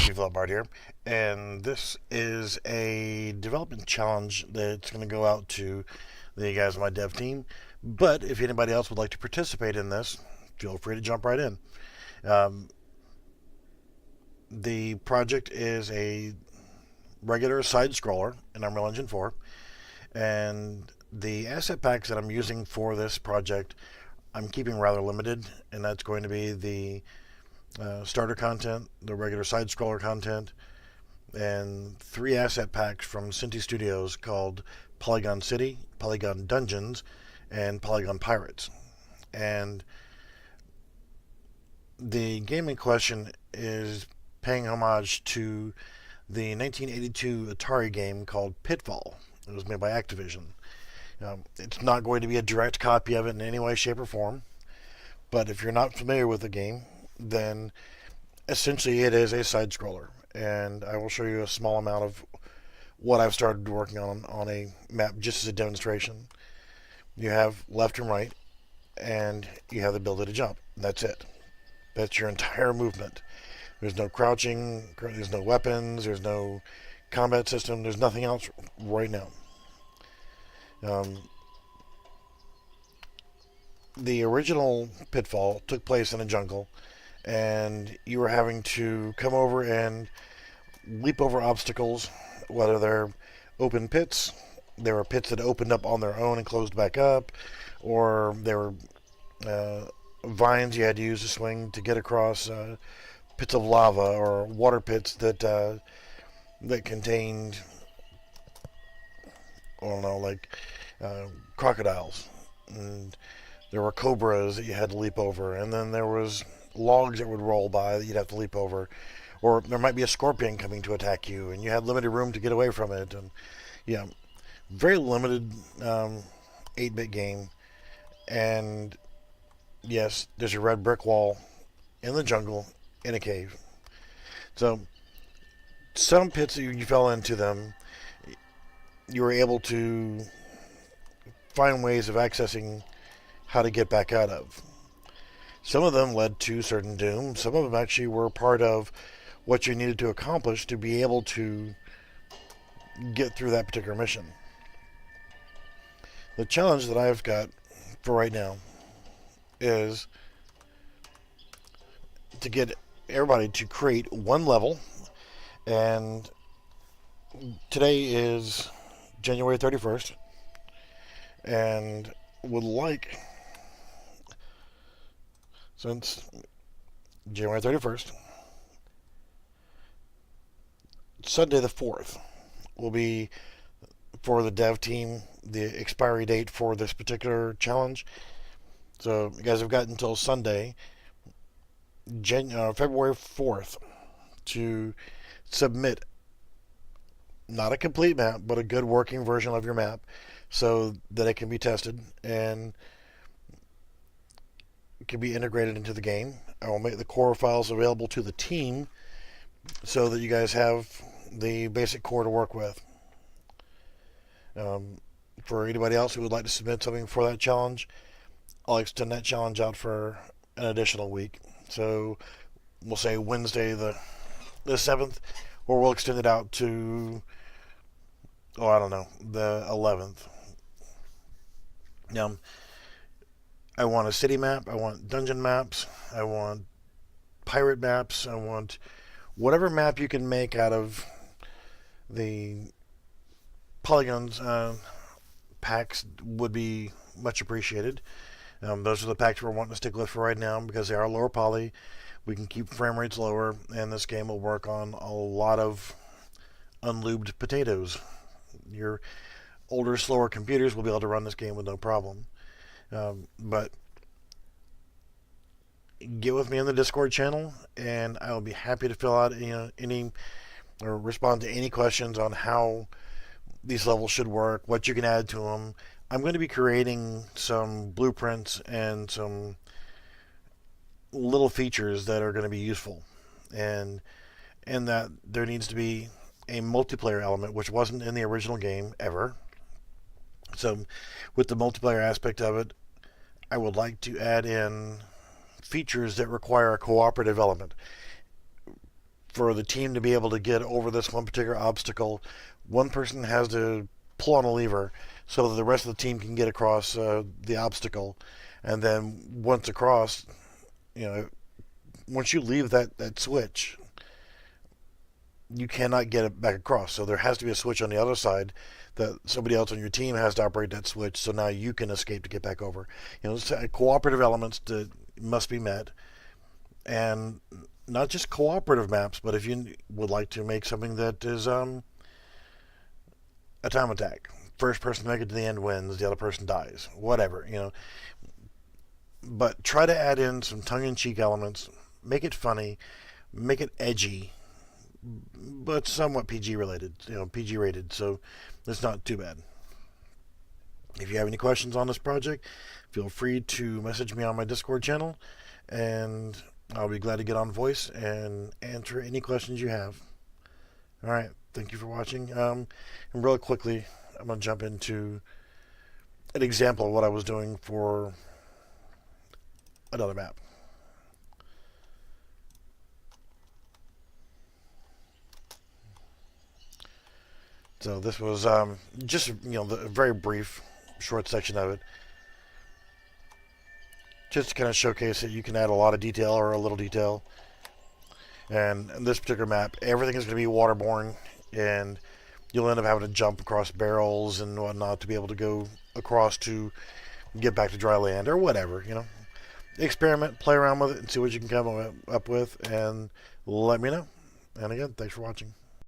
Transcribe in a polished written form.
Pitfall here, and this is a development challenge that's going to go out to the guys on my dev team. But if anybody else would like to participate in this, feel free to jump right in. Um, the project is a regular side scroller in Unreal Engine 4, and the asset packs that I'm using for this project I'm keeping rather limited, and that's going to be the starter content, the regular side scroller content, and 3 asset packs from Cinti Studios called Polygon City, Polygon Dungeons, and Polygon Pirates. And the game in question is paying homage to the 1982 Atari game called Pitfall. It was made by Activision. It's not going to be a direct copy of it in any way, shape, or form, but if you're not familiar with the game, then essentially it is a side scroller, and I will show you a small amount of what I've started working on a map just as a demonstration. You have left and right, and you have the ability to jump. That's it. That's your entire movement. There's no crouching, there's no weapons, there's no combat system, there's nothing else right now. The original Pitfall took place in a jungle, and you were having to come over and leap over obstacles, whether they're open pits, there were pits that opened up on their own and closed back up, or there were vines you had to use to swing to get across pits of lava, or water pits that contained, I don't know, like crocodiles, and there were cobras that you had to leap over, and then there was logs that would roll by that you'd have to leap over, or there might be a scorpion coming to attack you, and you had limited room to get away from it. And yeah, very limited 8-bit game. And yes, there's a red brick wall in the jungle in a cave. So some pits that you fell into them, you were able to find ways of accessing how to get back out of. Some of them led to certain doom. Some of them actually were part of what you needed to accomplish to be able to get through that particular mission. The challenge that I've got for right now is to get everybody to create one level, and today is January 31st, and would like, since January 31st, Sunday the 4th will be, for the dev team, the expiry date for this particular challenge. So you guys have got until Sunday, February 4th, to submit not a complete map, but a good working version of your map, so that it can be tested and can be integrated into the game. I will make the core files available to the team so that you guys have the basic core to work with. For anybody else who would like to submit something for that challenge, I'll extend that challenge out for an additional week. So we'll say Wednesday the 7th, or we'll extend it out to, I don't know, the 11th. I want a city map, I want dungeon maps, I want pirate maps, I want whatever map you can make out of the polygons packs would be much appreciated. Those are the packs we're wanting to stick with for right now because they are lower poly. We can keep frame rates lower, and this game will work on a lot of unlubed potatoes. Your older, slower computers will be able to run this game with no problem. But get with me in the Discord channel, and I will be happy to fill out any or respond to any questions on how these levels should work, what you can add to them. I'm going to be creating some blueprints and some little features that are going to be useful, and that there needs to be a multiplayer element, which wasn't in the original game ever. So with the multiplayer aspect of it, I would like to add in features that require a cooperative element. for the team to be able to get over this one particular obstacle, one person has to pull on a lever so that the rest of the team can get across the obstacle. And then once across, once you leave that switch, you cannot get it back across. So there has to be a switch on the other side that somebody else on your team has to operate that switch, so now you can escape to get back over. Cooperative elements that must be met, and not just cooperative maps, but if you would like to make something that is a time attack, first person to make it to the end wins, the other person dies, whatever, But try to add in some tongue-in-cheek elements, make it funny, make it edgy, but somewhat PG related, PG rated, so it's not too bad. If you have any questions on this project, feel free to message me on my Discord channel, and I'll be glad to get on voice and answer any questions you have. All right, thank you for watching. And really quickly, I'm going to jump into an example of what I was doing for another map. So this was just the very brief, short section of it, just to kind of showcase that you can add a lot of detail or a little detail. And in this particular map, everything is going to be waterborne, and you'll end up having to jump across barrels and whatnot to be able to go across to get back to dry land or whatever. Experiment, play around with it, and see what you can come up with, and let me know. And again, thanks for watching.